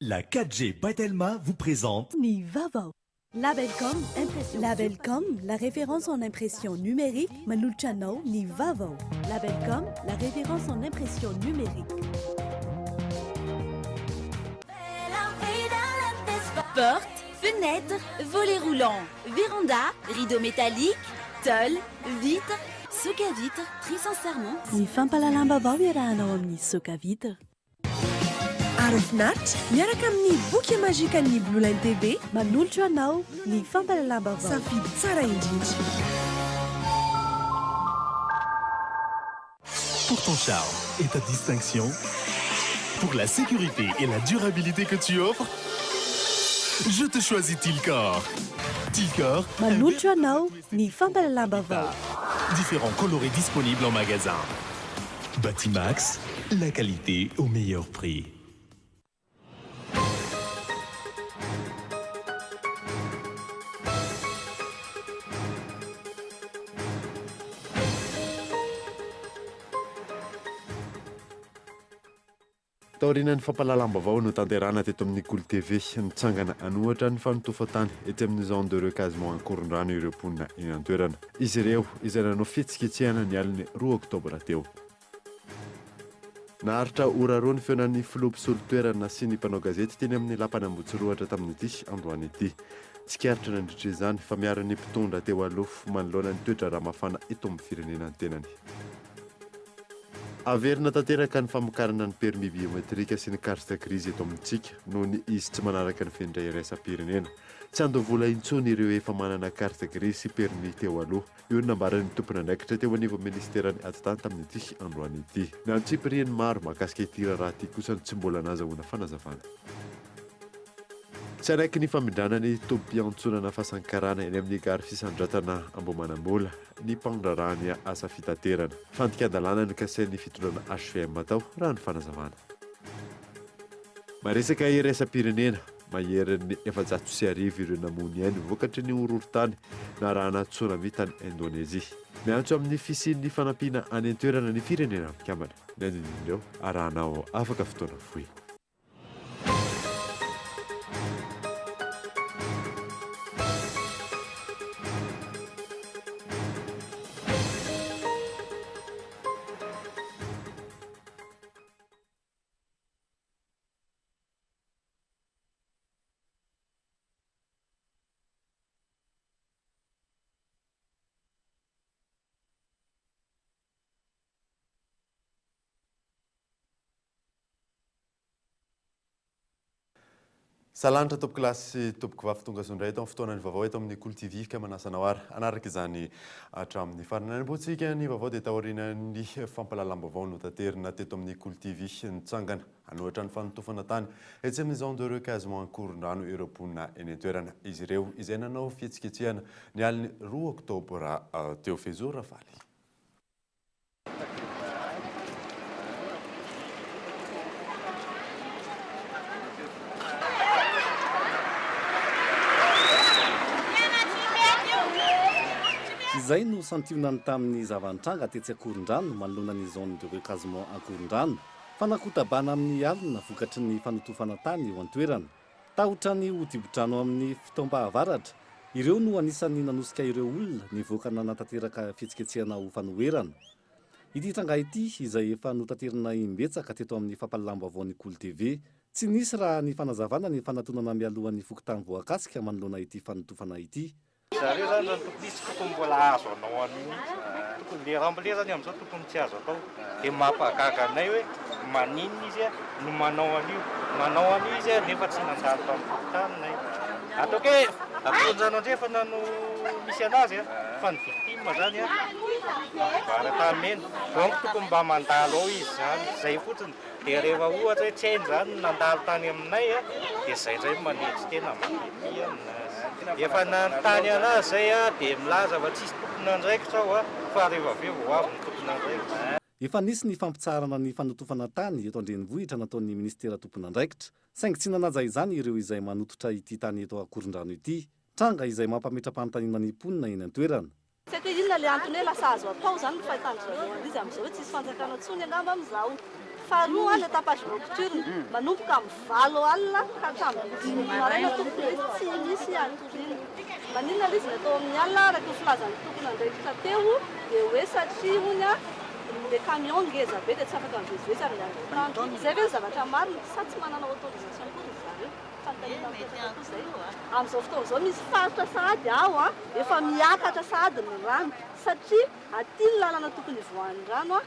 La 4G Batelma vous présente Ni Vavo. Labelcom, impression. Labelcom, la référence en impression numérique, Manulchano Ni Vavo. Labelcom, la référence en impression numérique. Portes, fenêtres, volets roulants, véranda, rideaux métalliques, tôle, vitres, souk à vitres, tri sans serment. Ni fampalalamba vaoiarahana amin'ny soka vitre. Arafinatritra miaraka amin'ny boky mazika ny Blue Line TV manolotra anao ny fampalalamba vao. Safidy tsara indrindra. pour ton charme et ta distinction, pour la sécurité et la durabilité que tu offres. Je te choisis Tilcor. Tilcor. manolotra anao ny fampalalamba vao. Différents colorés disponibles en magasin. Batimax, la qualité au meilleur prix. taorian'ny fampalalambavao no tanterana teto amin'ny Cool TV nitsangana anohatra ny fanotofatany ety amin'ny zone de recasement ankorondrano ireo mponina eny an-toerana. Izy ireo izay nanao fihetsiketsehana ny aliny 2 oktobra teo. Naharitra ora roa ny feonan'ny filohampisolon-toerana sy ny mpanao gazety teny amin'ny lapany Ambohitsirohatra tamin'ity androany ity. Tsy kiaritra nandritra izany fa miara-ny mpitondra teo aloha manoloana ny toetra Ramafana eto amin'ny firenena ny tenany. Averina tanteraka ny famokarana ny permis biometrika sy ny carte grise eto amintsika noho ny izy tsy manaraka ny fendray iraisam-pirenena. Tsy andovola intsony ireo efa manana carte grise sy permis teo aloha. Io nambaran'ny tompona andraikitra teo anivon'ny ministerany atitany tamin'ity androany ity. Ny antsipiriany maro mahakasika ity raha ity kosa ny tsy mbola nazahoana fanazavana. Tsy araiky ny famindranany tompiantsonana fasankarana eny amin'ny gary fisandratana Ambohimanambola ny mpandrarahany asa fitaterana. Fantika-dalàna ny kasain'ny fitondrana HVM tao raha ny fanazavana. Maresaka iraisam-pirenena maherin'ny 700 ireo namony ainy vokatry ny horohorontany na raha natsonavi tany Indonezia. Miantso amin'ny fisian'ny fanampiana any an-toerana ny firenena mikambana. Ny andinindreo arahanao afaka fotoana fohy. Salantra tompoko lasy tompoko vafitonga sondray eto amin'ny fotoanany vaovao eto amin'ny Cool TV ka manasanao ary anaraka izany hatramin'ny farany botsika ny vaovao dia taorian'ny fampalalam-baovao no tanterina teto amin'ny Cool TV nitsangana anohatra ny fanotofana tany etsy amin'ny zone de recasement ankorondrano ireo mponina eny an-toerana. Izy ireo izay nanao fihetsiketsehana ny aliny 2 oktobra teo fezora faly. Izay no santionany tamin'ny zavanitranga tetsy Ankorondrano manoloana ny zone de recasement Ankorondrano fanakotabana amin'ny alina vokatry ny fanotofana tany eo an-toerana. Tahotra ny hodibodrano amin'ny fitaom-pahavaratra, ireo no anisany nanosika ireo olona nivoaka nanatanteraka fihetsiketsehana ho fanoherana. Ity tranga ity izay efa notanterana imbetsaka teto amin'ny fampalalam-baovao ny Cool TV, tsy nisy raha ny fanazavana ny fanatonana mialohan'ny fokontany voakasika manoloana ity fanotofana ity. Zareo zany raha tokony tokony mbola azo anao an'iny tokony le rambole zany amin'izao tokony tsy azo atao dia mampagaga anay hoe maninona izy no manao an'io izy nefa tsy nandalo tamin'ny fokontany. Ataoko hoe akonjano andrefa nano misy anazy fa ny victime zany varatany donc tokony mba mandalo ao izy zany zay fotsiny. Dia rehefa ohatra hoe tsy hainy zany nandalo tany aminay dia zay zay manetsy tena manety. Efa nanontany anazy zay dia milaza fa tsisy tompona andraikitra ao fa rehefa avy eo vao avy ny tompona andraikitra. Efa nisy ny fampitsarana ny fanotofana tany eto an-drenivohitra nataon'ny ministera tompona andraikitra, saingy tsy nanaja izany ireo izay manototra ity tany eto Ankorondrano ity, tranga izay mampametra-panontaniana ny mponina eny an-toerana. Tsy haiko inona le antony hoe lasa azo atao zany ny fahitana zareo izy amin'izao hoe tsisy fanjakana tsony angamba amin'izao. faharoa le tapage nocturne manomboka amin'ny 7 alina ka hatramin'ny 10 maraina tokony hoe tsy misy antoriana. Maninona ilay izy natao amin'ny alina araka ny filazan'ny tokony andraikitra teo dia hoe satria hony le camion ngeza be dia tsy afaka mivezivezy amin'ny andro. Izay ve ny zavatra marina sa tsy manana autorisation koa zareo. Amin'izao fotoana izao misy faritra sahady ao efa miakatra sahady ny rano satria aty ny lalana tokony ivoan'ny rano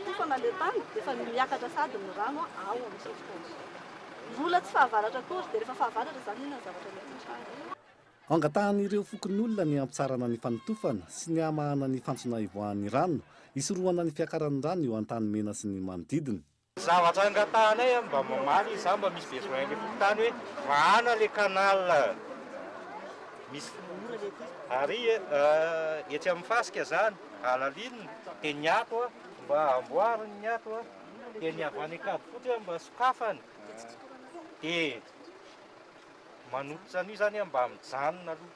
tofana le tany dia efa miakatra sahady ny rano ao amin'izao fotoana izao. Mbola tsy fahavaratra kory dia rehefa fahavaratra izany inona ny zavatra mety trano. Angatahan'ireo fokon'olona ny ampitsarana ny fanotofana sy ny amahana ny fantsona ivoahan'ny rano, isorohana ny fiakaran'ny rano eo an-tany mena sy ny manodidina. Zavatra angatahanay mba mamaly izany mba misy besoin le fokotany hoe vahana le canal misy ary etsy amin'ny fasika zany alalinina dia ny ato mba amboariny ny ato dia ny avany akady fotsy mba sokafany dia manototra an'io zany mba mijanona aloha.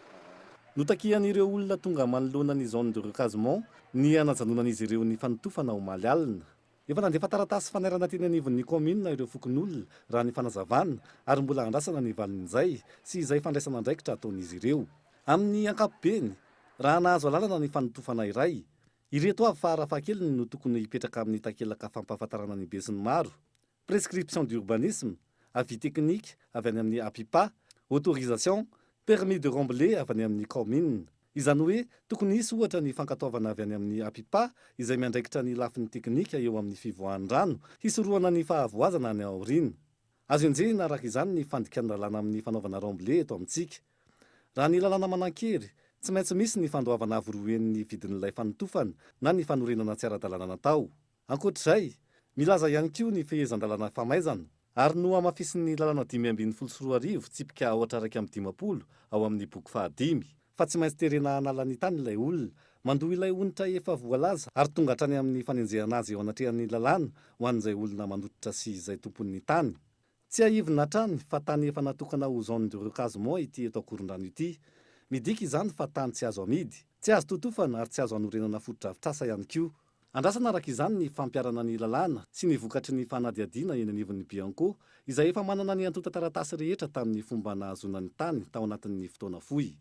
Notakian'ireo olona tonga manoloana ny zone de recasement ny anajanonan'izy ireo ny fanotofana ho maly alina. Efa nandefa taratasy fanairana teny anivon'ny commune ireo fokon'olona raha ny fanazavana ary mbola andrasana ny valin'izay sy izay fandraisana andraikitra ataon'izy ireo. Amin'ny ankapobeny, raha nahazo alalana ny fanotofana iray, ireto avy farafahakeliny no tokony hipetraka amin'ny takelaka fampahafantarana ny be sy ny maro. Prescription d'urbanisme, avis technique avy any amin'ny APIPA, autorisation, permis de remblai avy any amin'ny commune. Izany hoe tokony hisy ohatra ny fankatoavana avy any amin'ny APIPA izay miandraikitra ny lafin'ny teknika eo amin'ny fivoahan'ny rano, hisorohana ny fahavoazana any aoriana. Azo enjehina araka izany ny fandikana lalàna amin'ny fanaovana remblai eto amintsika. Raha ny lalàna manan-kery, tsy maintsy misy ny fandoavana avoroen'ny vidin'ilay fanotofana na ny fanorenana tsy ara-dalàna natao. Ankoatr'izay, milaza ihany koa ny fehezan-dalàna famaizana ary no amafisin'ny lalàna 524 tsipika 820 ao amin'ny boky 5. Fa tsy maintsy terena hanala ny tany ilay olona, mandoha ilay onitra efa voalaza ary tonga hatrany amin'ny fanenjehana azy eo anatrehan'ny lalàna ho an'izay olona manototra sy izay tompon'ny tany. Tsy haivina hatrany fa tany efa natokana ho zone de recasement ity eto Akorondrano ity. Midika izany fa tany tsy azo amidy, tsy azo totofana ary tsy azo hanorenana fotodrafitrasa ihany koa. Andrasana araka izany ny fampiarana ny lalàna sy ny vokatry ny fanadiadiana eny anivon'ny Bianco izay efa manana ny antota taratasy rehetra tamin'ny fomba nahazonany tany tao anatin'ny fotoana fohy.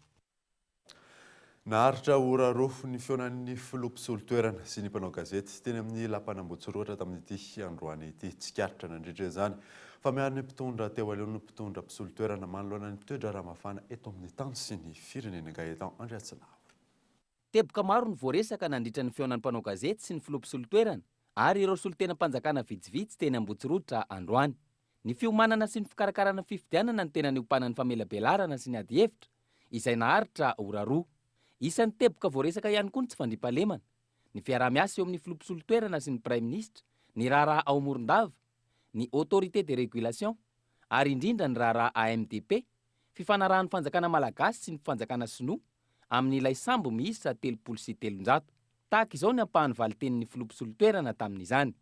Naharitra ora roa ny feonan'ny filopisolo toerana sy ny mpanao gazety teny amin'ny lampanamboatsoroatra tamin'ity androany ity tsikaritra nandritra izany fa miariny mpitondra teo aleon'ny mpitondra mpisolo toerana manoloana ny mpitoedra Ramafana eto amin'ny tany sy ny firenena Gaetan Andriatsinaho. Teboka maro ny voaresaka nandritra ny feonan'ny mpanao gazety sy ny filopisolo toerana ary ireo solon-tena-mpanjakana vitsivitsy teny Amboatsoroatra androany. Ny fiomanana sy ny fikarakarana fifidianana ny tena niompanan'ny famelabelarana sy ny ady hevitra izay naharitra ora roa. Isan'ny teboka voaresaka ihany koa ny tsy fandriampahalemana, ny fiarah-miasa eo amin'ny filopisolo toerana sy ny Prime Ministre, ny raharaha ao Morondava, ny autorité de régulation ary indrindra ny raharaha AMDP, fifanarahan'ny fanjakana malagasy sy ny fanjakana sinoa amin'ilay sambo miisa 300. Tahaka izao ny ampahany valitenin'ny filopisolo toerana tamin'izany.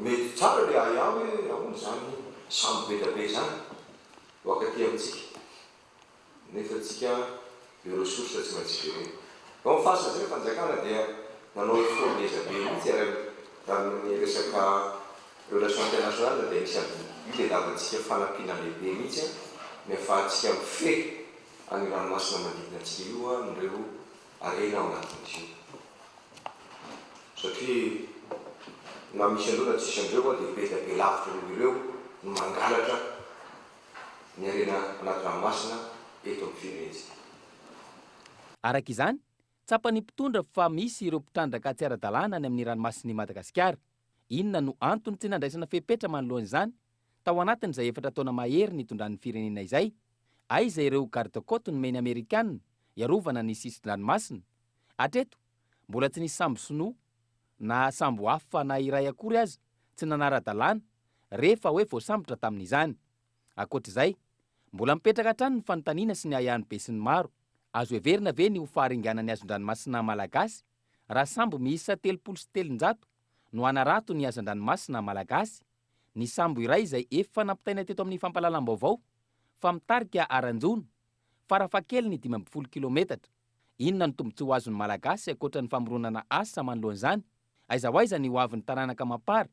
Mety tsara le aya hoe ahoana zany sambo betabe zany wakati amintsika nefa tsika io ressource tsy maintsy be. Ao amin'ny fasina zay fanjakana dia nanao effort ngeza be mihitsy raha amin'ny resaka relation internationale dia misy itadiavantsika fanampiana lehibe mihitsy ny ahafahantsika mifehy any ranomasina manodidina antsika io nireo arena ao anatin'izy io. Satria na misy andreo na tsisy andreo dia be dia be lavitra noho ireo no mangalatra ny arena anaty ranomasina eto amin'ny firenena. Araka izany, tsapany mpitondra fa misy ireo mpitandraka tsy ara-dalàna any amin'ny ranomasin'i Madagasikara. Inona no antony tsy nandraisana fepetra manoloana izany tao anatin'izay efatra taona mahery nitondran'ny firenena izay? Aiza ireo garde-côte nomeny Amerikanina iarovana ny sisin-dranomasina? Hatreto, mbola tsy nisy sambo sinoa na sambo hafa na iray akory aza tsy nanara-dalàna rehefa hoe voasambotra tamin'izany. Ankoatr'izay, mbola mipetraka hatrany ny fanontaniana sy ny ahahany be sy ny maro. Azo heverina ve ny ho faharinganany azon-dranomasina malagasy raha sambo miisa 307 no anarato ny azon-dranomasina malagasy? Ny sambo iray izay efa nampitaina teto amin'ny fampalalam-baovao fa mitarika Aranjono farafahakeliny 12 kilometatra. Inona ny tombontsoa azon'ny malagasy ankoatra ny famoronana asa manoloana izany? Aiza ho aiza ny ho avin'ny taranaka mampara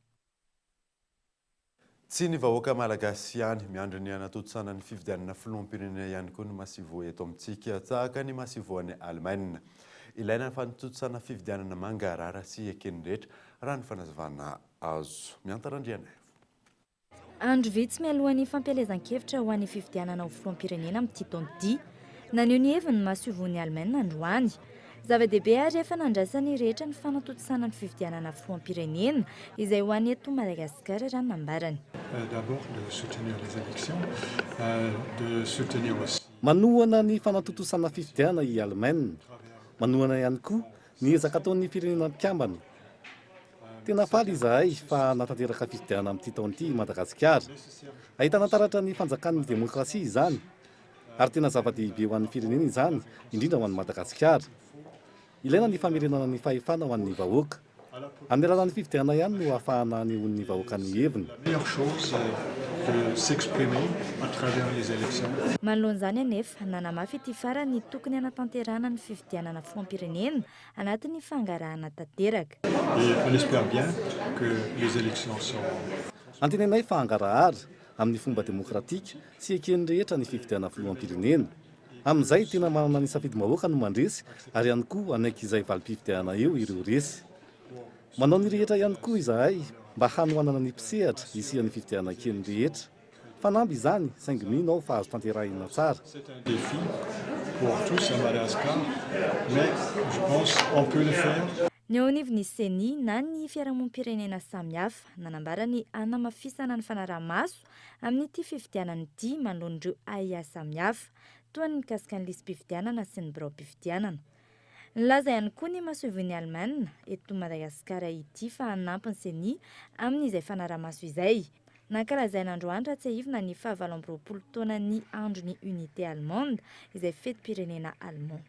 tsy ny vahoaka malagasy ihany miandry ny anatotosana ny fifidianana filoham-pirenena ihany koa ny masivo eto amintsika tahaka ny masivo any Allemagne. Ilaina ny fanototosana fifidianana mangarara sy ekeny rehetra raha ny fanazavana azo. Miantarandriana. Andro vitsy mialohan'ny fampielezan-kevitra ho an'ny fifidianana ho filoham-pirenena amin'ity taona ity. Naneho ny heviny masivoan'ny Allemagne androany. Zava-dehibe ary efa nandraisany rehetra ny fanatotosana ny fifidianana filoham-pirenena izay ho an'ny eto Madagasikara raha nambarany. D'abord de soutenir les élections, de soutenir aussi. Manohana ny fanatotosana fifidiana i Allemagne. Manohana ihany koa ny ezaka ataon'ny firenena mpiambana. Tena faly izahay fa natanteraka fifidiana amin'ity taona ity Madagasikara. Ahitana taratra ny fanjakan'ny demokrasia izany. Ary tena zava-dehibe ho an'ny firenena izany, indrindra ho an'ny Madagasikara. Ilaina ny famerenana ny fahefana ho an'ny vahoaka. Amin'ny alalan'ny fifidiana ihany no ahafahana ny on'ny vahoaka ny heviny. Manoloan'izany anefa nanamafy ity farany tokony hanatanterana ny fifidianana filoham-pirenena anatin'ny fangarahana tanteraka. Antenenay fa hangarahara amin'ny fomba demokratika sy ekeny rehetra ny fifidianana filoham-pirenena. Amin'izay tena manana ny safidy vahoaka no mandresy ary ihany koa anaiky izay valim-pifidianana eo ireo resy. Manao ny rehetra ihany koa izahay mba hanohanana ny mpisehatra isian'ny fifidianana ekeny rehetra. Fanamby izany saingy mino ao fa azo tanterahina tsara. Ny eo anivon'ny CENI na ny fiarahamonim-pirenena samihafa nanambarany hanamafisana ny fanaraha-maso amin'ity fifidianana ity manoloan'ireo AIA samihafa toa ny mikasika ny lisam-pifidianana sy ny birao-pifidianana. Nilaza ihany koa ny masivoan'ny Allemagne eto Madagasikara ity fa hanampy ny CENI amin'izay fanaraha-maso izay. Nankalazaina androany raha tsy ahivina ny 7 taonan'ny andron'ny unité allemande izay fetim-pirenena allemand.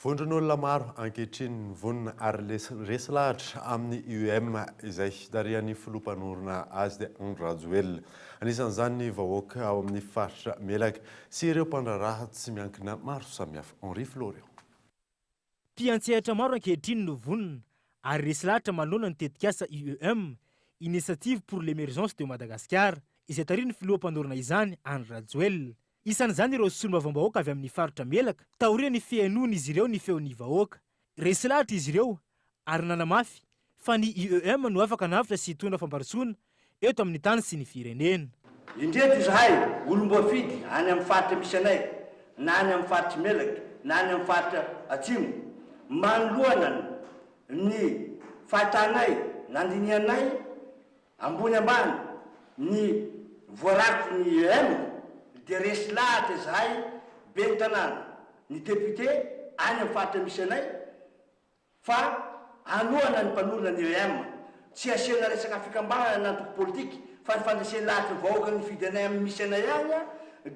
Vondron'olona maro ankehitriny vonona ary resy lahatra amin'ny UEM izay darian'ny filompanorona azy dia Andry Rajoelina. Anisan'izany ny vahoaka ao amin'ny faritra Melaka sy ireo mpandraharaha tsy miankina maro samihafa. Henri Florian. Mpiantsehatra maro ankehitriny no vonona ary resy lahatra manoloana ny tetikasa UEM, Initiative pour l'émergence de Madagascar, izay tariny filoham-panorona izany Andry Rajoelina. Isan'izany ireo solombavambahoaka avy amin'ny faritra Melaka, taoriany fihainoana izy ireo ny feon'ny vahoaka. Resy lahatra izy ireo ary nanamafy fa ny UEM no afaka navitra sy hitondra famparosona eto amin'ny tany sy ny firenena. Indreto izahay olom-boafidy any amin'ny faritra misy anay, na any amin'ny faritra Melaka, na any amin'ny faritra Atsimo, manoloana ny fahatanay, nandinianay ambony ambany ny voarakitry ny UEM. De resy lahatra izahay be ny tanàna ny député any amin'ny faritra misy anay fa hanohana ny mpanorona ny UEM, tsy asiana resaka fikambanana na antoko politika fa ny fandreseny lahatra ny vahoaka ny fifidianay amin'ny misy anay any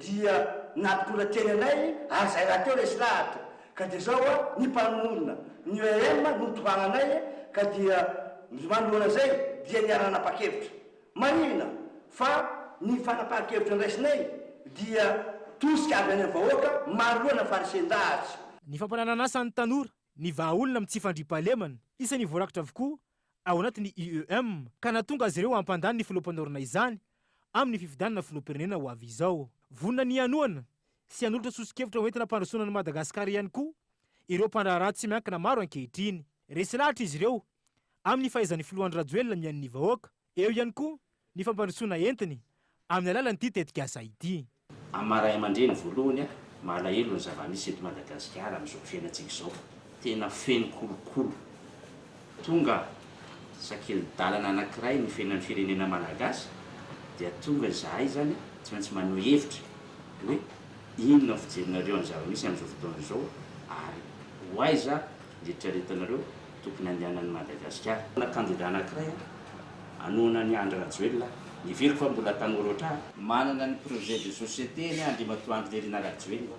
dia nampitondranteny anay ary zay raha teo resy lahatra ka dia zao ny mpanorona ny UEM no tovagnanay ka dia manoloana zay dia niaranapa-kevitra marina fa ny fanapahan-kevitra ndraisinay dia tosika avy any amin'ny vahoaka manoloana farisendahatra. Ny fampananana asa ny tanora, ny vahaolona amin'ny tsy fandriam-pahalemana isan'ny voarakitra avokoa ao anatin'ny UEM ka natonga azy ireo hampandany ny filoham-panorona izany amin'ny fifidianana filoham-pirenena ho avy izao. Vonona ny hanoana sy hanolotra sosikevitra hoentina mpandrosoana ny Madagasikara ihany koa ireo mpandraharaha tsy miankina maro ankehitriny. Resy lahatra izy ireo amin'ny fahaizan'ny filohan'ny Rajoelina mihanin'ny vahoaka, eo ihany koa ny fampandrosoana entiny amin'ny alalan'ity tetikasa ity. Amaray aman-dreny voalohany malahelo ny zava-misy eto Madagasikara amin'izao fiainantsika izao. Tena feno kolokolo. Tonga sakely dalana anankiray ny fiainan'ny firenena malagasy dia tonga izahay zany tsy maintsy maneho hevitra hoe inona ny fijerinareo ny zava-misy amin'izao fotoana izao ary ho aiza ndritreretanareo tokony andehanan'ny Madagasikara. Kandida anankiray hanohana ny Andry Rajoelina. Ny viriko fa mbola tanora oatra manana ny projet de société ny Andriamatoa Andry Rajoelina.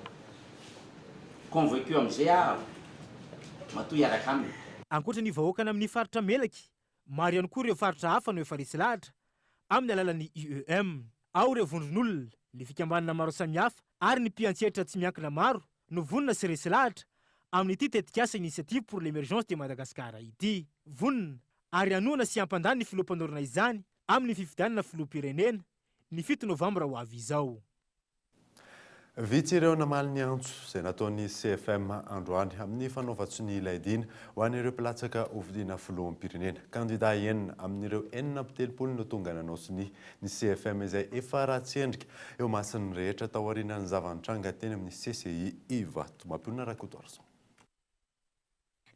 Convaincu amin'izay aho matoa hiaraka aminy. Ankoatra ny vahoakana amin'ny faritra Melaky, maro ihany koa ireo faritra hafa no efa resy lahatra amin'ny alalan'ny UEM. Ao ireo vondron'olona, ny fikambanana maro samihafa ary ny mpiantsehatra tsy miankina maro no vonona sy resy lahatra amin'ity tetikasa Initiative pour l'émergence de Madagascar ity. Vonona ary hanoana sy hampandany ny filoham-panorona izany amin'ny fifidianana filoham-pirenena ny 7 novambra ho avy izao. Vitsy ireo namaly ny antso izay nataon'ny CFM androany amin'ny fanaovan-tsony ilaidina ho an'ireo mpilatsaka hovidiana filoham-pirenena. Kandida enina amin'ireo 40 no tonga nanaosiny ny CFM izay efa ratsy-endrika eo masin'ny rehetra tao aorian'ny zavantranga teny amin'ny CCI Ivato. Mampiona Rakotorson.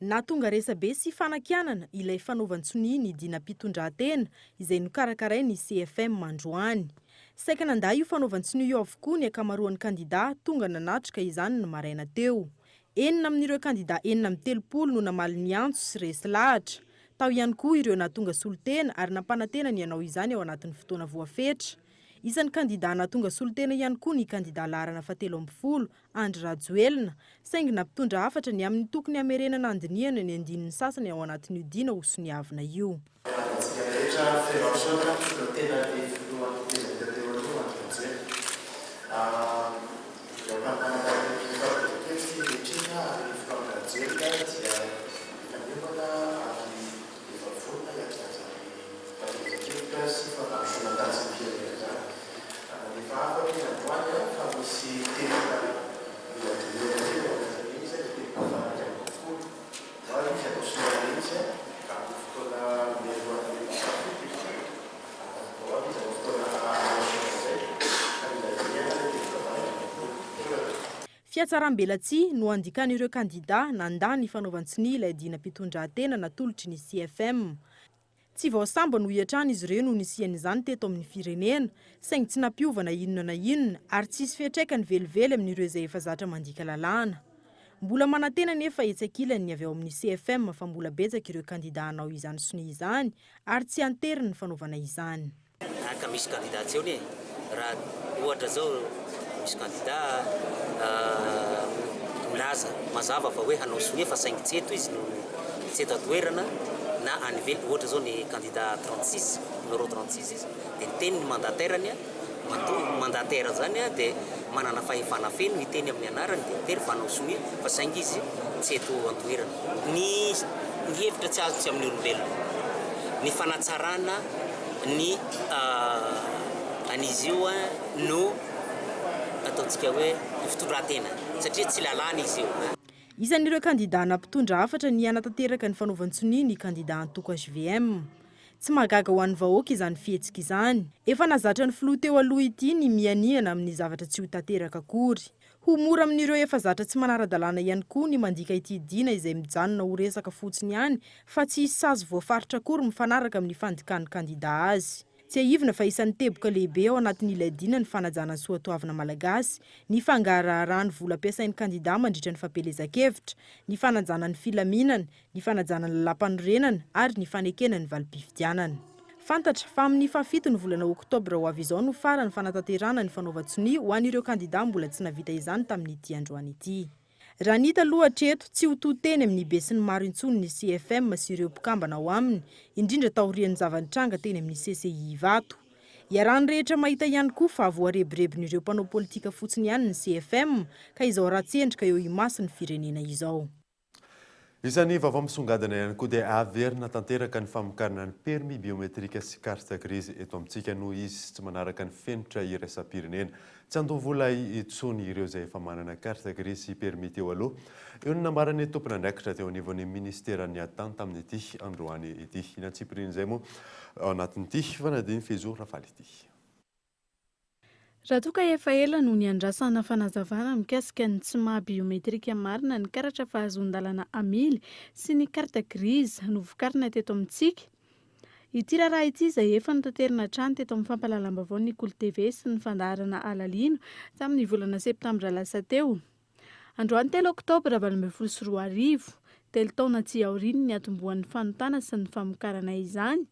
Natonga resabe sy fanakianana ilay fanaovan-tsony ny dina-pitondran-tena izay nokarakaray ny CFM androany. Saika nandà io fanaovan-tsony io avokoa ny akamaroan'ny kandida tonga nanatrika izany ny maraina teo. 9 amin'ireo kandida 40 no namaly ny antso sy resy lahatra. Tao ihany koa ireo natonga solotena ary nampanantena ny anao izany ao anatin'ny fotoana voafetra. Isan'ny kandida natonga solotena ihany koa ny kandida laharana 70 Andry Rajoelina, saingy nampitondra hafatra ny amin'ny tokony hamerenana andiniana ny andinin'ny sasany ao anatin'io dina ho soniavina io. Fiatsaram-belatsy no andikan'ireo kandida nandà ny fanaovan-tsony ilay dina-pitondran-tena natolotry ny CFM. Tsy voasambo no hiatrany izy ireo no nisian'izany teto amin'ny firenena, saingy tsy nampiovana inona na inona ary tsisy fiantraikany velively amin'ireo izay efa zatra mandika lalàna. Mbola manantena nefa etsakilany ny avy ao amin'ny CFM fa mbola betsaka ireo kandida hanao izany sony izany ary tsy anteriny ny fanaovana izany. Ka misy kandidatsiony raha ohatra zao misy kandida milaza mazava fa hoe hanao sony fa saingy tsy eto izy no tsy eto atoerana na anively ohatra zao ny kandida 36 numéro 36 izy dia teny ny mandatairany mandataira zany dia manana fahefana feno miteny amin'ny anarany dia tery fa hanao sony fa saingy izy tsy eto atoerana. Ny hevitra tsy azo tsy amin'ny olombelona ny fanatsarana ny an'izy io no ataontsika hoe fitondran-tena satria tsy lalàna izy io. Isan'ireo kandida nampitondra hafatra ny hanatanteraka ny fanaovan-tsony ny kandida antoko HVM. Tsy mahagaga ho an'ny vahoaka izany fihetsika izany. Efa nazatra ny filoha teo aloha ity ny mianiana amin'ny zavatra tsy ho tanteraka akory. Ho mora amin'ireo efa zatra tsy manara-dalàna ihany koa ny mandika ity dina izay mijanona ho resaka fotsiny ihany fa tsy hisy sazy voafaritra akory mifanaraka amin'ny fandikan'ny kandida azy. Tsy aivina fa isan'ny teboka lehibe ao anatin'ilay dina ny fanajana ny soatoavina malagasy, ny fangaraharahan'ny vola ampiasain'ny kandida mandritra ny fampelezan-kevitra, ny fanajana ny filaminana, ny fanajana ny lalam-panorenana ary ny fanekena ny valim-pifidianana. Fantatra fa amin'ny fafito ny volana Oktobra ho avy izao no farany fanatanterana ny fanaovan-tsony ho an'ireo kandida mbola tsy navita izany tamin'ity androany ity. Raha nita aloha hatreto tsy ho tohy-teny amin'ny be sy ny maro intsony ny CFM sy ireo mpikambana ao aminy, indrindra taorian'ny zavantranga teny amin'ny CCI Ivato. Iarahan'ny rehetra mahita ihany koa fa voarebirebin'ireo mpanao politika fotsiny ihany ny CFM ka izao ratsy-endrika eo imasin'ny firenena izao. Isan'ny vaovao misongadina ihany koa dia averina tanteraka ny famokarana ny permis biometrika sy carte grise eto amintsika noho izy tsy manaraka ny fenitra iraisam-pirenena. Tsy andoha-vola itsony ireo izay efa manana carte grise sy permis teo aloha. Eo ny nambarany tompona andraikitra teo anivon'ny ministeran'ny atany tamin'ity androany ity. Inatsipiriny izay moa ao anatin'ity fanadiny Fezo Rafaly ity. Raha toa ka efa ela no ny andrasana fanazavana mikasika ny tsy maha-biometrika marina ny karatra fahazon-dalana amily sy ny carte grise novokarina teto amintsika. Ity raha ity izay efa notanterina hatrany teto amin'ny fampahalalam-baovao ny Kolo TV sy ny fandaharana alalino tamin'ny volana septambra lasa teo. Androany 3 Oktobra 2024, 3 taona tsy aoriany ny atombohan'ny fanotana sy ny famokarana izany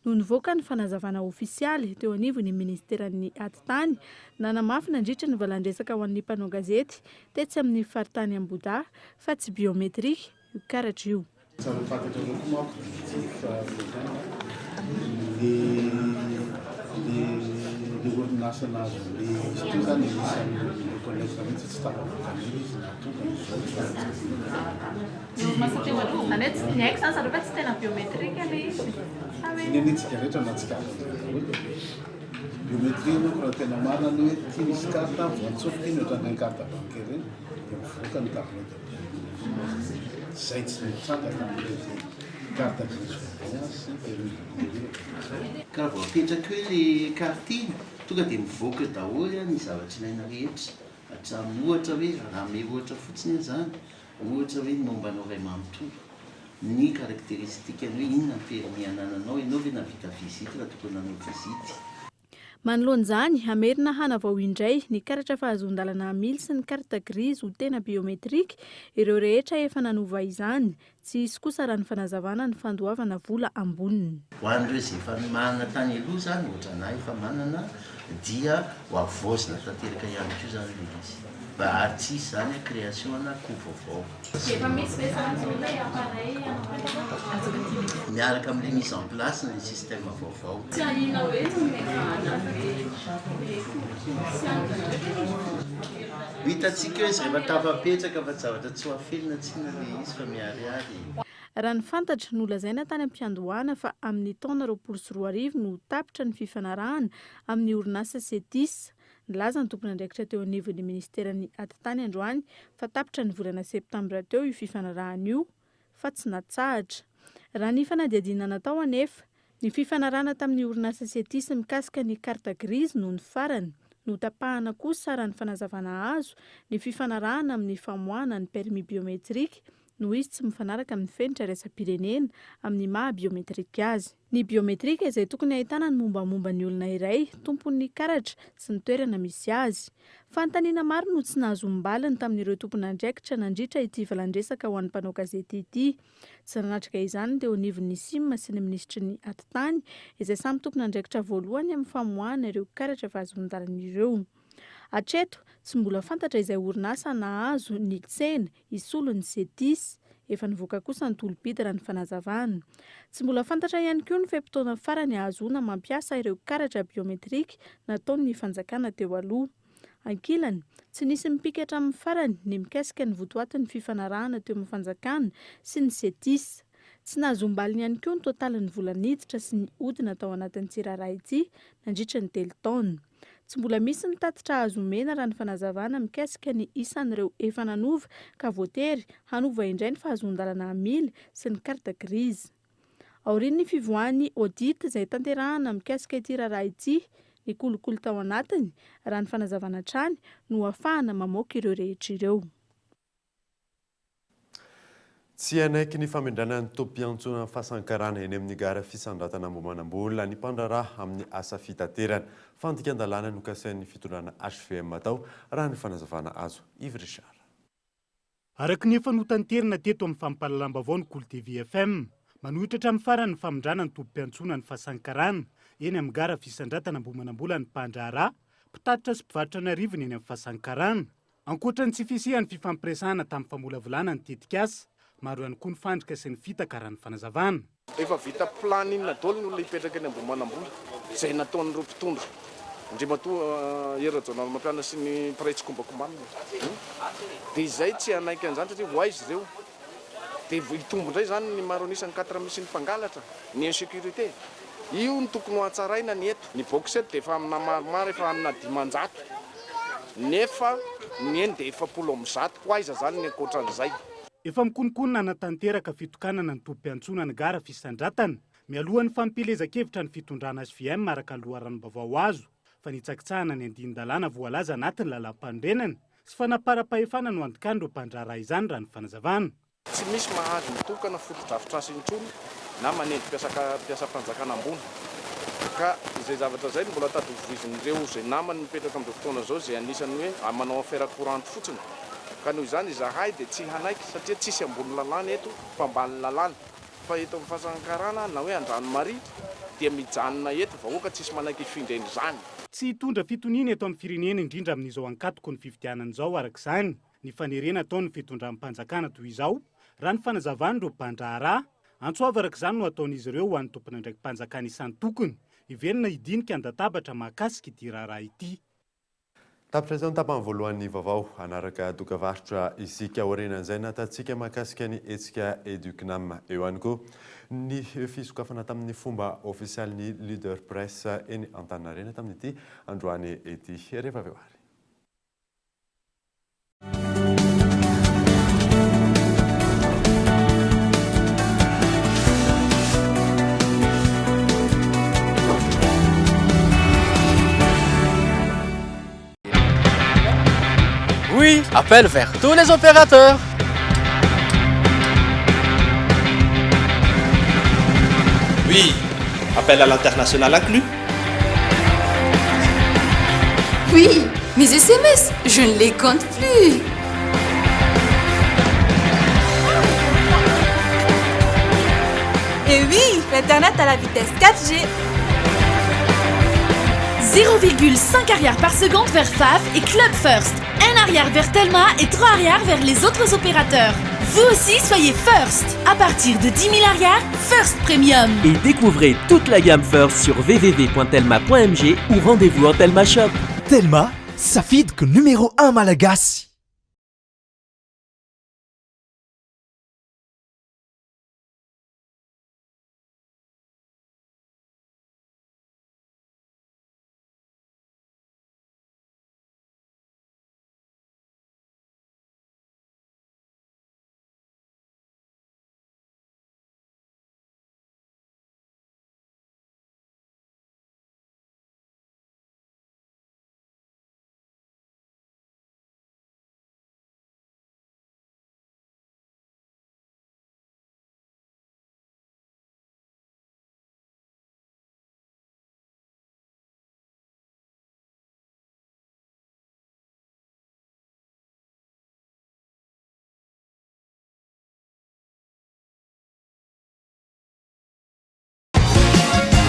no nivoaka ny fanazavana ofisialy teo anivon'ny ministeran'ny atitany nanamafy nandritra ny valandresaka ho an'ny mpanao gazety tetsy amin'ny faritany Amboda fa tsy biometrika io karatra io. Ny olona orinasana azo le izy ty zany isan'ny reconnaître mihitsy tsy tafavoaka izy natonga Ny haiko zany zareo fa tsy tena biometrika le izy. Nenitsika rehetra na tsika biometrie manko raha tena marina ny hoe ty misy carte voantsofika iny ohatran'ireny carte bancaire reny dia mivoaka ny carte zay tsy mitrangana amin'ireny carte grise sy permis. Ka raha vao apetraka hoe le carte iny tonga dia mivoaka daholo ny zavatra ilaina rehetra hatramin'ny ohatra hoe raha me ohatra fotsiny zany ohatra hoe mombanao ray manontolo ny caractéristique hoe inona ny permis anananao ianao ve navita visite raha tokony nanao visite. Manoloan'izany amerina hana vao indray ny karatra fahazon-dalana amily sy ny carte grise ho tena biometrika ireo rehetra efa nanova izany tsy isy kosa raha ny fanazavana ny fandoavana vola amboniny. Ho an'ireo izay efa manana tany aloha zany ohatra na efa manana dia ho avozina tanteraka ihany koa zany le izy mba artiste zany a création na koa vaovao. Miaraka amin'ilay mise en place ny système vaovao. Hitantsika hoe izy rehefa tafapetraka fa zavatra tsy ho afelina tsina le izy fa miariary. Raha ny fantatra nolazaina tany am-piandohana fa amin'ny taona 2024 no tapitra ny fifanarahana amin'ny orinasa Setis. Nilaza ny tompony andraikitra teo anivon'ny ministeran'ny atitany androany fa tapitra ny volana septambra teo io fifanarahana io fa tsy natsahatra. Raha ny fanadihadiana natao anefa ny fifanarahana tamin'ny orinasa Setis mikasika ny carte grise no ny farany. Notapahana kosa raha ny fanazavana azo ny fifanarahana amin'ny famoahana ny permis biometrika no izy tsy mifanaraka amin'ny fenitra raisam-pirenena amin'ny maha biometrika azy. Ny biometrika izay tokony ahitana ny mombamomba ny olona iray, tompon'ny karatra sy ny toerana misy azy. Fanontaniana maro no tsy nahazombalany tamin'ireo tompony andraikitra nandritra ity valandresaka ho an'ny mpanao gazety ity. Tsy nanatrika izany teo anivon'ny SIM sy ny ministry ny atitany izay samy tompony andraikitra voalohany amin'ny famoahana ireo karatra fahazon-dalana ireo. Hatreto tsy mbola fantatra izay orinasa nahazo ny tsena isolo ny Setis, efa nivoaka kosa ny tolopida raha ny fanazavana. Tsy mbola fantatra ihany koa ny fe-potoana farany ahazoana mampiasa ireo karatra biometrika nataon'ny fanjakana teo aloha. Ankilany, tsy nisy mipikatra amin'ny farany ny mikasika ny votoatin'ny fifanarahana teo amin'ny fanjakana sy ny Setis. Tsy nahazombaliny ihany koa ny totalin'ny vola niditra sy ny ody natao anatin'ny tsirairay ity nandritra ny 3 taona. Tsy mbola misy ny tatitra azo mena raha ny fanazavana mikasika ny isan'ireo efa nanova ka voatery hanova indray ny fahazon-dalana amily sy ny carte grise. Aorian'ny fivoahan'ny audit izay tanterahana mikasika ity raharaha ity, ny kolokolo tao anatiny raha ny fanazavana trany no ahafahana mamoaka ireo rehetra ireo. Tsy anaiky ny famindrana ny topi-antsona fahasankarana eny amin'ny gara fisandratana mombanam-bola ny mpandraraha amin'ny asa fitaterana. Fandikan-dalàna no kasain'ny fitondrana HVM atao raha ny fanazavana azo. Yves Richard. Araka ny efa notanterina teto amin'ny fampahalalam-baovao ny Kolo TV FM, manohitra hatramin'ny farany ny famindrana ny topi-antsona ny fahasankarana eny amin'ny gara fisandratana mombanam-bola ny mpandraraha, mpitatitra sy mpivarotra ny arivony eny amin'ny fahasankarana. Ankoatra ny tsy fisihan'ny fifampiresahana tamin'ny famolavolana ny tetika asa, maro ihany koa ny fandrika sy ny fitaka raha ny fanazavana. Efa vita plan iny daholo ny olona hipetraka eny ambony izay nataon'ireo mpitondra. Andriamatoa Era-Jonal Mampiana sy ny Pretsy Kombakombana. Dia izay tsy hanaiky an'izany satria voay izy ireo. Dia hitombo indray zany ny maro anisan'ny 4 misy ny mpangalatra, ny insécurité. Io ny tokony ho hatsaraina ny eto. Ny boxette dia efa amina maromaro efa amina 500. Nefa ny eny dia efa 100 koa iza zany ny ankoatran'izay. Efa mikononkonona natanteraka fitokanana ny topi-antsona ny gara fisandratana, mialohan'ny fampilezakevitra ny fitondrana HVM araka loharanom-baovao azo, fa nitsakitsahana ny andin-dalàna voalaza anatin'ny lalam-pandrenana sy fanaparam-pahefana no antokan'ireo mpandraraha izany raha ny fanazavana. Tsy misy mahazo mitokana foto-drafitrasa intsony na manendy mpiasa-panjakana ambony. Ka izay zavatra izay mbola tadivovizin'ireo izay namany mipetraka amin'izao fotoana izao izay anisany hoe manao affaire courante fotsiny. Ka noho izany izahay dia tsy hanaiky satria tsisy ambony lalàna eto fa ambany lalàna. Fa eto amin'ny fahasankarana na hoe Andranomaritra dia mijanona eto vahoaka tsisy manaiky hifindra izany. Tsy hitondra fitoniana eto amin'ny firenena indrindra amin'izao ankatoko ny fifidianan'izao araka izany. Ny fanerena ataon'ny fitondram-panjakana toy izao, raha ny fanazavana ireo mpandraraha, antsoava araka izany no ataon'izy ireo ho an'ny tompony andraiky mpanjakana isan'ny tokony, iverina hidinika andatabatra mahakasika ity raharaha ity. Tapitra izao ny tapany voalohan'ny vaovao anaraka dokavarotra isika aorianan'izay natatsika mahakasika ny hetsika Educnam eo ihany koa ny fisokafana tamin'ny fomba ofisialy ny leader press eny Antaninarenina tamin'ity androany ety rehefa avy eo ary. Oui, appel vers tous les opérateurs. Oui, appel à l'international inclus. Oui, mes SMS, je ne les compte plus. Et oui, l'Internet à la vitesse 4G. 0,5 arrière par seconde vers FAF et Club First. 1 arrière vers Telma et 3 arrière vers les autres opérateurs. Vous aussi, soyez First. À partir de 10 000 arrières, First Premium. Et découvrez toute la gamme First sur www.telma.mg ou rendez-vous en Telma Shop. Telma, Safid numéro 1 Malagasy.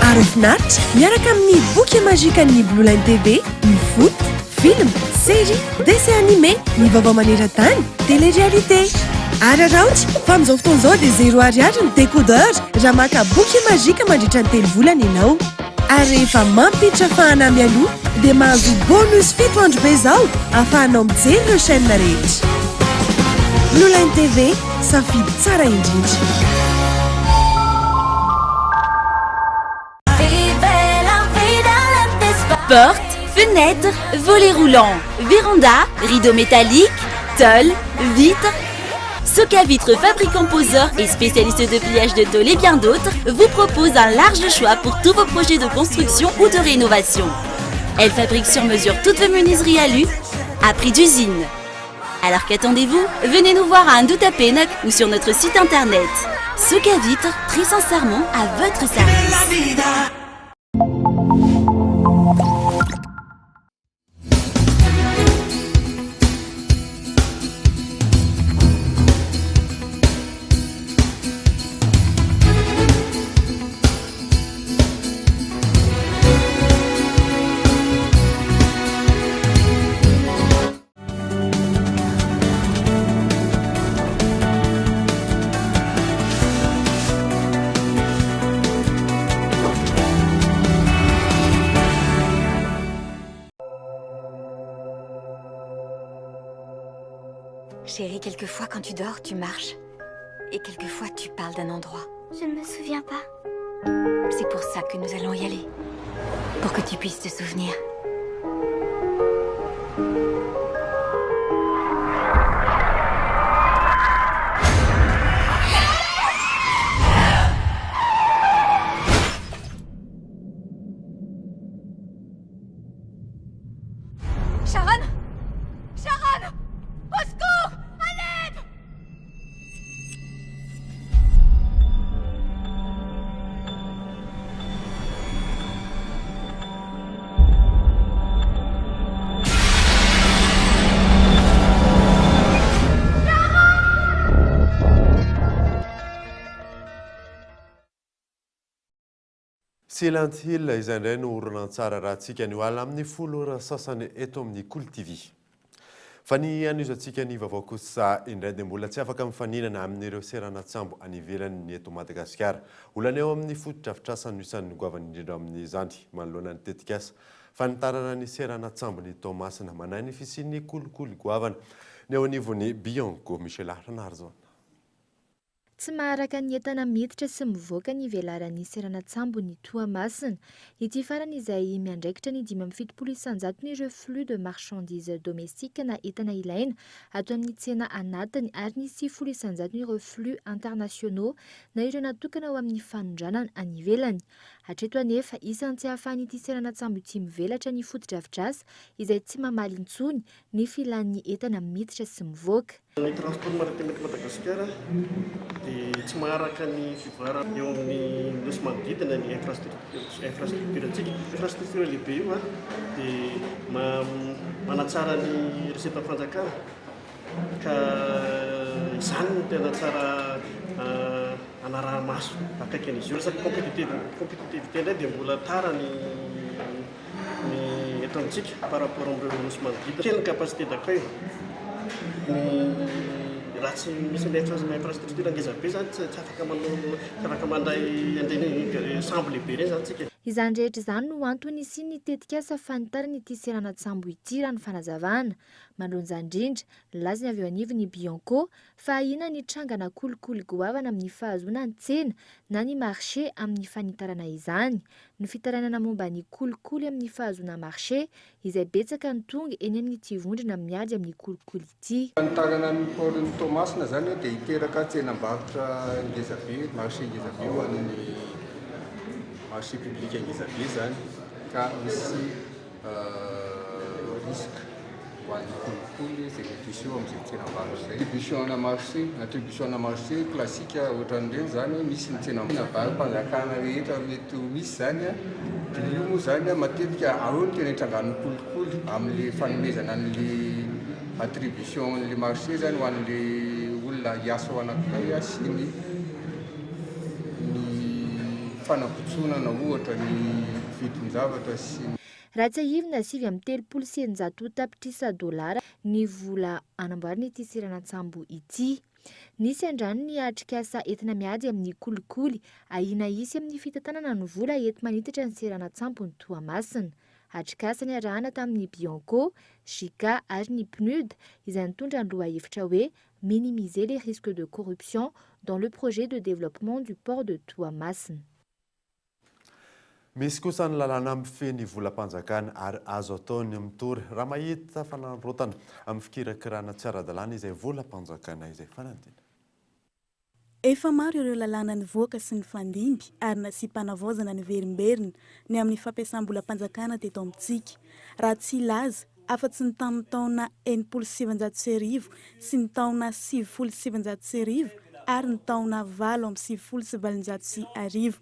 Arofinaritra miaraka amin'ny boky mazika ny Blue Line TV, ny foot, film, série, dessin animé, ny vaovao maneran-tany, télé-réalité. Araraotra fa amin'izao fotoan'izao dia 0 ariary ny décodeur raha maka boky mazika mandritra ny 3 volana ianao. Ary rehefa mampiditra fahana mialoha dia mahazo bonus 7 andro be izao ahafahanao mijery ireo chaîne rehetra. Blue Line TV, safidy tsara indrindra. Portes, fenêtres, volets roulants, véranda, rideaux métalliques, tôles, vitres. Soca Vitres, fabricant poseur et spécialiste de pliage de tôles et bien d'autres, vous propose un large choix pour tous vos projets de construction ou de rénovation. Elle fabrique sur mesure toutes vos menuiseries alu à prix d'usine. Alors qu'attendez-vous? Venez nous voir à Andouta Pénoc ou sur notre site internet. Soca Vitres, très sincèrement à votre service. Chérie, quelquefois quand tu dors, tu marches. Et quelquefois tu parles d'un endroit. Je ne me souviens pas. C'est pour ça que nous allons y aller. Pour que tu puisses te souvenir. Sharon Sharon! Au secours! À l'aide! Silent Hill izay indray no horonan-tsara raha antsika ny oala amin'ny folo ora sasany eto amin'ny Cool TV. fa ny an'izantsika ny vaovao kosa indray dia mbola tsy afaka mifaninana amin'ireo seranatsambo any ivelany eto Madagasikara. Olana eo amin'ny fotodrafitrasany isan'ny goavany indrindra amin'izany manoloana ny tetikasa fanitarana ny seranatsambo ny Tomasina manahy ny fisian'ny kolikoly goavana ny eo anivon'ny Bianco Michel Arnarzon. Tsy maharaka ny entana miditra sy mivoaka ny velaran'ny seranatsambo ny Toamasina. Ity farany izay miandraikitra ny 570 ireo flux de marchandises domestiques na entana ilaina ato amin'ny tsena anatiny ary ny 700 ireo flux internationaux na ireo natokana ho amin'ny fanondranana any ivelany. Hatreto anefa isan'ny tsy ahafahan'ity seranatsambo ity mivelatra ny fotodrafitrasa izay tsy mamaly intsony ny filan'ny entana miditra sy mivoaka. Ny transport maritime eto Madagasikara dia tsy maharaka ny fivoarana eo amin'ny nosy manodidina ny infrastructurantsika. Infrastructure lehibe io dia manatsara ny reseta fanjakana ka izany no tena tsara anaraha-maso akaiky an'izy io. Resaka compétitivité indray dia mbola tara ny eto amintsika par rapport amin'ireo nosy manodidina. Kely ny capacité d'accueil. Raha tsy misy infrastructure ngezabe zany tsy afaka mandray an'ireny sambo lehibe ireny zany tsika. Izany rehetra izany no antony sy ny tetikasa fanitarana ity seranatsambo ity raha ny fanazavana. Manonja indrindra laza ny avy eo anivon'ny Bianco fa ina ny trangana kolikoly goavana amin'ny fahazoana ny tsena na ny marché amin'ny fanitarana izany. Ny fitaranana momba ny kolikoly amin'ny fahazoana marché izay betsaka ny tonga eny amin'ny tivondrina miady amin'ny kolikoly ity. Fanitarana ny pôlin'ny Tomasina zany dia hiteraka tsenam-barotra ngezabe, marché ngezabe ho an'ny marché public ngezabe zany ka misy risque ho an'ny kolikoly izay distribution amin'izay tsenam-barotra zay. Distribution na marché classique ohatran'ireny zany misy ny tsenam-barom-panjakana rehetra mety misy zany dia io moa zany matetika ao ny tena hitrangan'ny kolikoly amin'le fanomezana an'le attribution an'le marché zany ho an'le olona hiasa ao anankiray sy ny fanapotsonana ohatra ny vidin'ny zavatra sy raha tsy ahivina 730 tapitrisa dolara ny vola anamboarana ity seranatsambo ity. Nisy andrano ny atrikasa entina miady amin'ny kolikoly ahina isy amin'ny fitantanana ny vola ento manitatra ny seranatsambo ny Toamasina. Atrikasa ny arahana tamin'ny Bianco, JICA ary ny PNUD izay nitondra ny lohahevitra hoe minimiser les risques de corruption dans le projet de développement du port de Toamasina. Misy kosa ny lalàna mifeny volam-panjakana ary azo ataony mitory raha mahita fanarotana amin'ny fikirakirana tsy ara-dalàna izay volam-panjakana izay fanadina. Efa maro ireo lalàna nivoaka sy ny fandimby ary nasipana-vaozana ny verimberina ny amin'ny fampiasam-bolam-panjakana teto amintsika. Raha tsy ilaza afa-tsy ny tamin'ny taona 770 sy ny taona 770 ary ny taona 770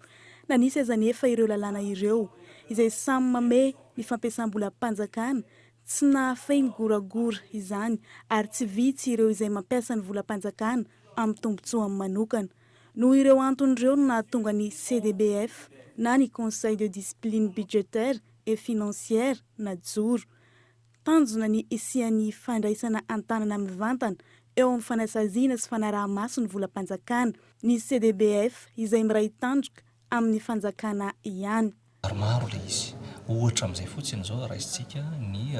na nisy aza nefa ireo lalàna ireo izay samy mame ny fampiasam-bolam-panjakana tsy nahafay ny goragora izany ary tsy vitsy ireo izay mampiasa ny volam-panjakana amin'ny tombotsoa manokana. Noho ireo anton'ireo no nahatonga ny CDBF na ny Conseil de discipline budgétaire et financière najoro. Tanjona ny isian'ny fandraisana antanana mivantana eo amin'ny fanasaziana sy fanaraha-maso ny volam-panjakana ny CDBF izay miray tandroka amin'ny fanjakana ihany. Maro le izy. Ohatra amin'izay fotsiny zao raisitsika ny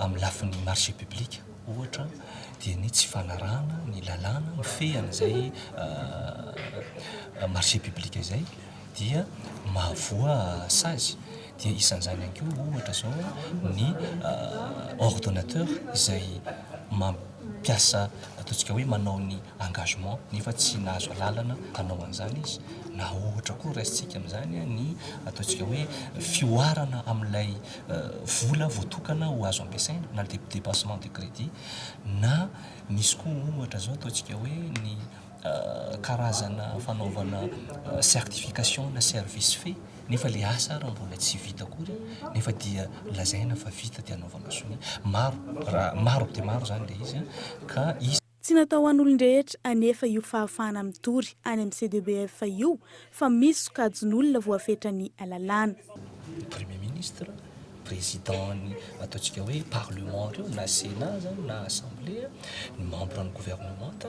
amin'ny lafin'ny marché public. Ohatra dia ny tsy fanarahana ny lalàna ny fehana izay marché public izay dia mahavoa sazy. Dia isan'izany ihany koa ohatra zao ny ordonnateur izay mampiasa ataontsika hoe manao ny engagement nefa tsy nahazo lalana hanao an'izany izy. Na ohatra koa raisitsika amin'izany ny ataontsika hoe fioarana amin'ilay vola voatokana ho azo ampiasaina na le dépassement de crédit na misy koa ohatra zao ataontsika hoe ny karazana fanaovana certification na service fait nefa le asa raha mbola tsy vita akory nefa dia lazaina fa vita dia anaovana soni. Maro dia maro zany le izy ka izy tsy natao an'olon-drehetra anefa io fahafahana mitory any amin'ny CDBF io fa misy sokajon'olona voafetra ny alalàna. Premier ministre, président-ny ataontsika hoe parlement reo na sénat zany na assemblée ny membre ny gouvernement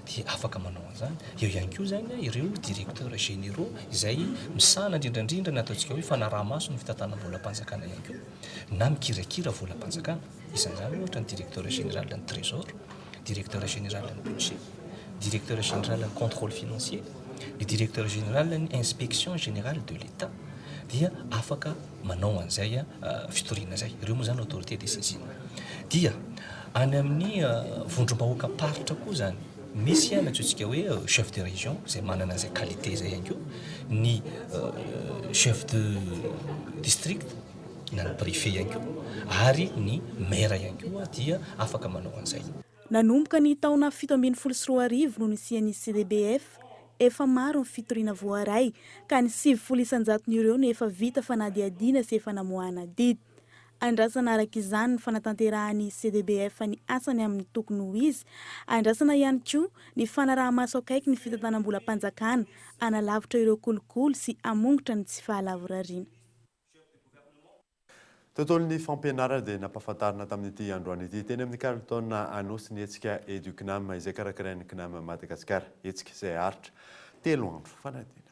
dia afaka manao an'izany. Eo ihany koa zany ireo directeurs généraux izay misana indrindrandrindra ny ataontsika hoe fanaraha-maso ny fitantanam-bola mpanjakana ihany koa na mikirakira vola mpanjakana. Isan'izany ohatra ny directeur général ny trésor, directeur général ny budget, directeur général ny contrôle financier, le directeur général ny inspection générale de l'État dia afaka manao an'izay fitoriana zay. Ireo moa zany autorité de saisine. Dia any amin'ny vondrom-bahoaka paritra koa zany misy antsointsika hoe chef de région zay manana an'izay qualité zay ihany koa, ny chef de district na ny préfet ihany koa ary ny maire ihany koa dia afaka manao an'izay. Nanomboka ny taona 724 no nisian'ny CDBF, efa maro ny fitoriana voaray ka ny 700,000 ny efa vita fanadiadiana sy efa namoahana didy. Andrasana araka izany ny fanatanterahany CDBF ny asany amin'ny tokony ho izy. Andrasana ihany koa ny fanaraha-maso akaiky ny fitantanam-bola mpanjakana, analavitra ireo kolokolo sy amongotra ny tsy fahalavorariana. Tontolon'ny fampianarana dia nampahafantarina tamin'ity androany ity teny amin'ny Carleton anosy ny hetsika Educnam izay karakarain'ny CNAM Madagasikara. Hetsika izay haritra 3 andro fanadina.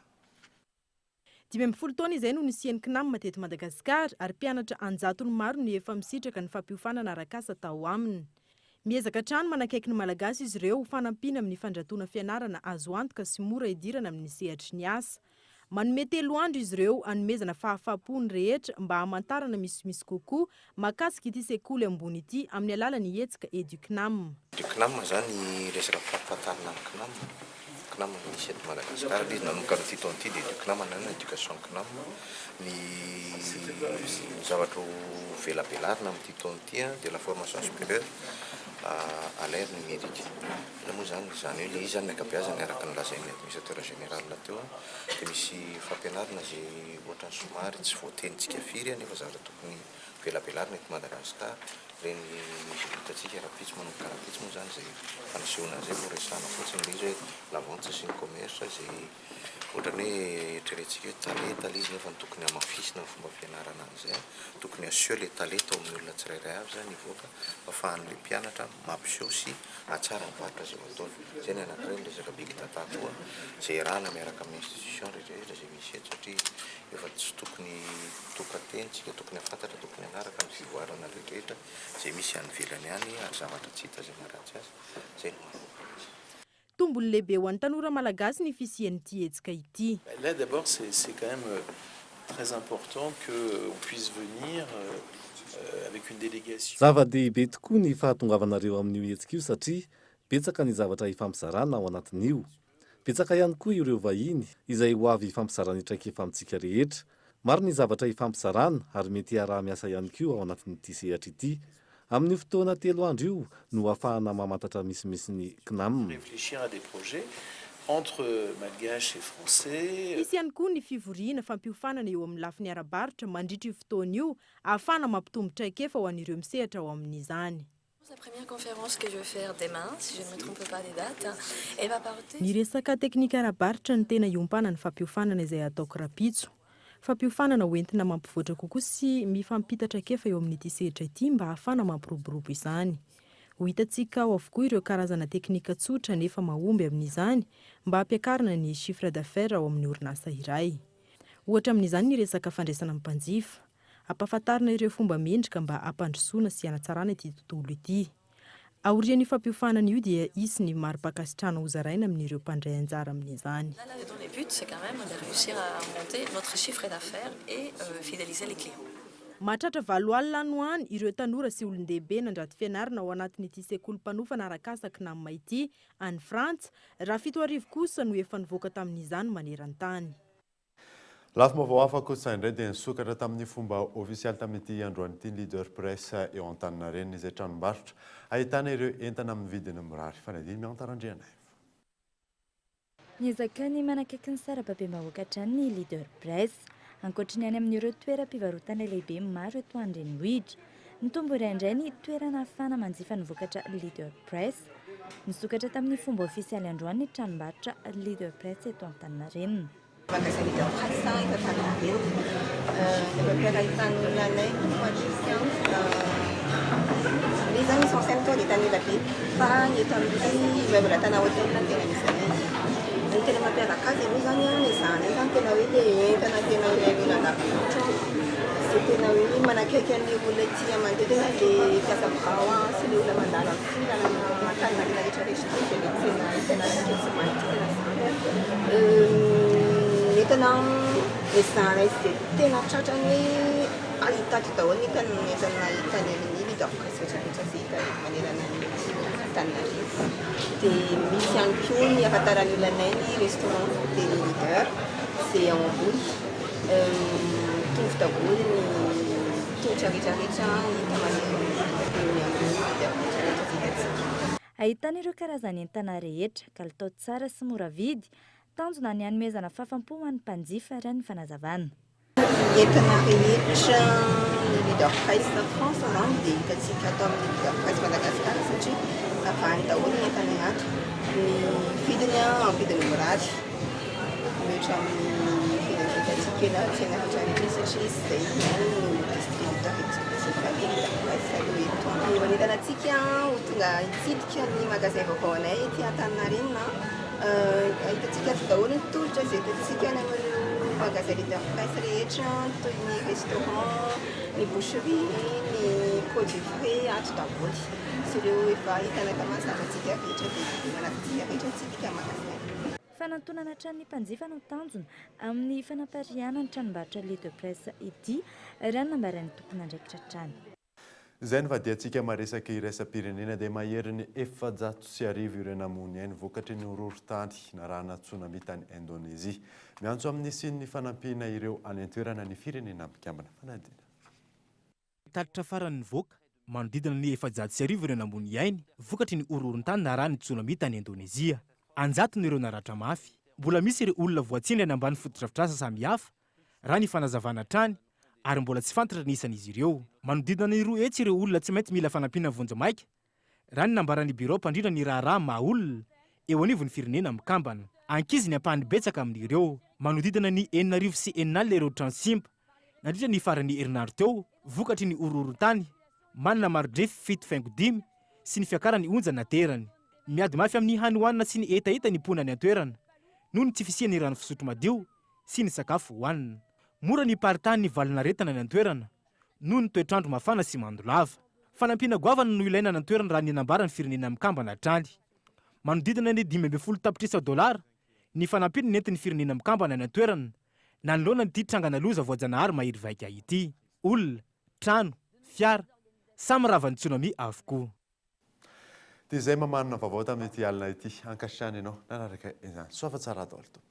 10 taona izay no nisian'ny CNAM teto Madagasikara ary mpianatra anjatony maro ny efa misitraka ny fampiofanana arak'asa tao aminy. Miezaka hatrany manakaiky ny malagasy izy ireo fanampiana amin'ny fandratoana fianarana azo antoka sy mora idirana amin'ny sehatry ny asa. Manome 3 andro izy ireo anomezana fahafaham-pony rehetra mba hamantarana misimisy kokoa mahakasika ity sekoly ambony ity amin'ny alalan'ny hetsika Educnam. Educnam zany resaka fampahafantarana ny CNAM. CNAM misy eto Madagasikara izy nanomboka ny taona ity dia Educnam nanana éducation CNAM ny zavatra velabelarina amin'ity taona ity dia la formation supérieure à l'ère numérique. Moa zany hoe izy zany ankabeazany araka ny lazain'ny administrateur général teo dia misy fampianarana zay ohatran'ny somary tsy voatenintsika firy nefa zavatra tokony velabelarina eto Madagasikara. Reny hitatsika rapitsy manomboka rapitsy moa zany zay fanasehoana zay mo resana fotsiny le izy hoe la vente sy ny commerce zay ohatrany hoe eritreretintsika hoe talenta le izy nefa ny tokony hamafisina ny fomba fianarana an'izay, tokony aseho le talenta ao amin'ny olona tsirairay avy zany ivoaka ahafahan'le mpianatra mampiseho sy atsara ny varitra zay ataony. Zay ny anankiray ny resaka big data koa zay rahana miaraka amin'ny institution rehetrarehetra zay misy eto satria efa tsy tokony tokatentsika tokony afantatra tokony anaraka ny fivoarana rehetrarehetra zay misy any velany any ary zavatra tsy hita zay maratsy azy zay no tombony lehibe ho an'ny tanora malagasy ny fisian'ity hetsika ity. Là d'abord c'est quand même très important que on puisse venir avec une délégation. Zava-dehibe tokoa ny fahatongavanareo amin'io hetsika io satria betsaka ny zavatra hifampizarana ao anatin'io. Betsaka ihany koa ireo vahiny izay ho avy hifampizarana traikefa amintsika rehetra. Maro ny zavatra hifampizarana ary mety hiaraha-miasa ihany koa ao anatin'ity sehatra ity. Amin'ny fotoana 3 andro io no ahafahana mamantatra misimisy ny CNAM. Réfléchir à des projets entre malgaches et français. Misy ihany koa ny fivoriana fampiofanana eo amin'ny lafiny ara-baritra mandritra io fotoana io ahafahana mampitombo traikefa ho an'ireo misehatra ao amin'izany. La première conférence que je vais faire demain, si je ne me trompe pas des dates, elle va porter. Ny resaka teknika ara-baritra ny tena iompana ny fampiofanana izay ataoko rapitso. Fampiofanana hoentina mampivoatra kokoa sy mifampitatra kefa eo amin'ity sehatra ity mba ahafana mampiroborobo izany. Ho hitantsika ao avokoa ireo karazana teknika tsotra nefa mahomby amin'izany mba hampiakarina ny chiffre d'affaires ao amin'ny orinasa iray. Ohatra amin'izany ny resaka fandraisana amin'ny mpanjifa. Ampahafantarina ireo fomba mendrika mba hampandrosoana sy hanatsarana ity tontolo ity. Aorian'ny fampiofanana io dia isy ny mari-pakasitrana ho zaraina amin'ireo mpandray anjara amin'izany. Là, dans les buts, c'est quand même de réussir à monter notre chiffre d'affaires et fidéliser les clients. Mahatratra 7 alina no any ireo tanora sy olon-dehibe nandraty fianarana ao anatin'ity sekolim-panofana arak'asa CNAM ity any Frantsa, raha 7 arivo kosa no efa nivoaka tamin'izany maneran-tany. Lafim-baovao hafa kosa indray dia nisokatra tamin'ny fomba ofisialy tamin'ity androany ity leader presse eo Antaninarenina izay tranombarotra ahitana ireo entana amin'ny vidiny mirary. Fanadiny miantarandrianay. Niezaka ny manakaiky ny sarababem-bahoaka hatrany ny leader presse ankoatriny any amin'ireo toeram-pivarotana lehibe maro eto andrenivohitra. Nitombo indray ny toerana ahafahana manjifa ny vokatra leader presse. Nisokatra tamin'ny fomba ofisialy androany ny tranombarotra leader presse eto Antaninarenina. Magasin Leader Presse, il va falloir repère ahitan'olona anay mandrika le zany sans symptôme hitan'ela be fa eto amin'ny mbola tana hôtel ny tena misy anay ny tena mampiavaka azy aloha zany ny zanany zany tena hoe le entana tena ilain'olona andavanandro sy tena hoe manakaiky an'ny olona ty mandeha tena le mpiasa birao sy le olona mandalo amin'ny lalana tanana rehetra rehetra ty le tena tena sy manodidina entana ny zanany sy tena tratrany hoe ahitato daholo ny entana hitany amin'ny leader-presse rehetrarehetra sy hitany manerana ny Antananarivo dia misy ihany koa ny ahafantarany olona anay ny restaurant de leader izay ao ambony tonga daholo ny toetra rehetrarehetra hita manerana ny amin'ny leader rehetrarehetra sy hitantsika. Ahitana ireo karazany entana rehetra kalitao tsara sy mora vidy, tanjona ny hanomezana fahafaham-po ho an'ny mpanjifa ary ny fanazavana. Entana rehetra ny leader-presse France zany dia hitantsika atao amin'ny leader-presse Madagasikara satria avahany daholo ny entana ato. Ny vidiny amin'ny vidiny mirary mihoatra amin'ny vidiny hitantsika ela tsena rehetrarehetra satria izay ihany no distributeur exclusif ny leader-presse aloha eto. Ny manentana antsika ho tonga hitsidika ny magasin vaovao anay ety Antaninarenina hitantsika ato daholo ny tolotra izay hitantsika ny amin'ireo magasin leader-presse rehetra toy ny restaurant, ny boucherie, ny produits ato daholo sy ireo efa hitanaka mazava antsika rehetra dia manafintsika rehetra tsika magasin. Fanantonana hatrany ny mpanjifa no tanjona amin'ny fanampariana ny tranombarotra leader-presse ity raha nambaran'ny tompon'andraikitra trano. Izay ny vadiantsika maresaka iraisam-pirenena dia maherin'ny 750 ireo namony ainy vokatry ny horohorontany narahana tsunami tany Indonezia. Miantso amin'ny sin'ny fanampiana ireo any an-toerana ny firenena mikambana fanadina. Talitra farany voaka manodidina ny 750 ireo namony ainy vokatry ny horohorontany narahana tsunami tany Indonezia. Anjatony ireo naratra mafy. Mbola misy ireo olona voatsindry any ambany fotodrafitrasa samihafa raha ny fanazavana trany ary mbola tsy fantatra ny isan'izy ireo. Manodidina ny roa etsy ireo olona tsy maintsy mila fanampiana vonjamaika raha ny nambaran'ny biro mpandrindra ny raharaha maha-olona eo anivon'ny firenena mikambana. Ankizy ny ampahany betsaka amin'ireo. Manodidina ny 4 sy 9 ireo trano simba nandritra ny faran'ny herinandro teo vokatry ny horohorontany manana marodrefy 7.5 sy ny fiakarany onja naterany. Miady mafy amin'ny hany hohanina sy ny etaeta ny ponany an-toerana noho ny tsy fisian'ny rano fisotro madio sy ny sakafo hohanina. Mora ny paritany ny valinaretana ny an-toerana noho ny toetrandro mafana sy mandolava. Fanampiana goavana no ilaina ny an-toerana raha ny nambarany firenena mikambana hatrany. Manodidina ny $500 ny fanampiana ny entin'ny firenena mikambana ny an-toerana nanoloana ny trangana loza voajanahary mahery vaika ity. Olona, trano, fiara, samy ravan'ny tsunami avokoa. Dia izay mamanana vaovao tamin'ity alina ity ankasitrany ianao nanaraka izany. Soafa tsara daholo tompoko.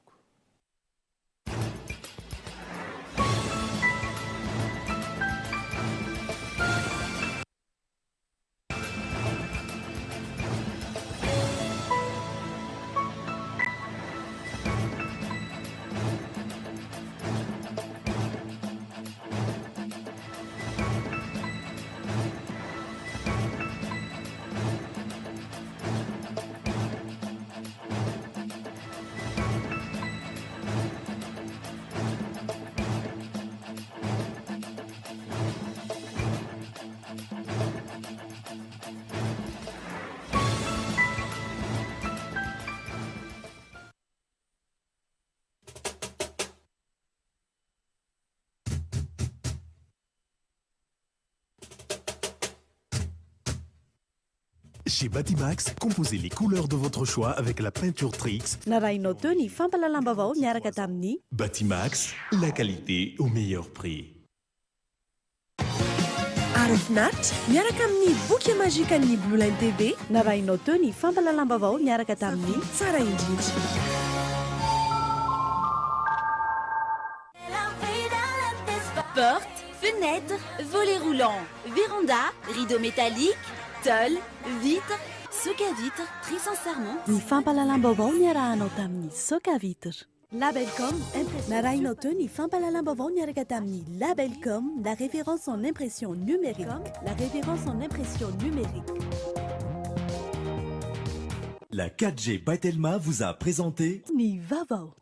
Chez Batimax, composez les couleurs de votre choix avec la peinture Trix. Narainao teo ny fampalalambavao miaraka tamin'ny Batimax, la qualité au meilleur prix. Arofinaritra miaraka amin'ny boky mazika ny Blue Line TV. Narainao teo ny fampalalambavao miaraka tamin'ny Tsara indrindra. Porte, fenêtre, volets roulants, véranda, rideaux métalliques, tôle, vitre, soca vitre, tri sans serment. Ny fampalalambavao niarahanao tamin'ny soca vitre. Labelcom, narainao teo ny fampalalambavao niaraka tamin'ny Labelcom, la référence en impression numérique. La référence en impression numérique. La 4G by Telma vous a présenté Ni Vavao.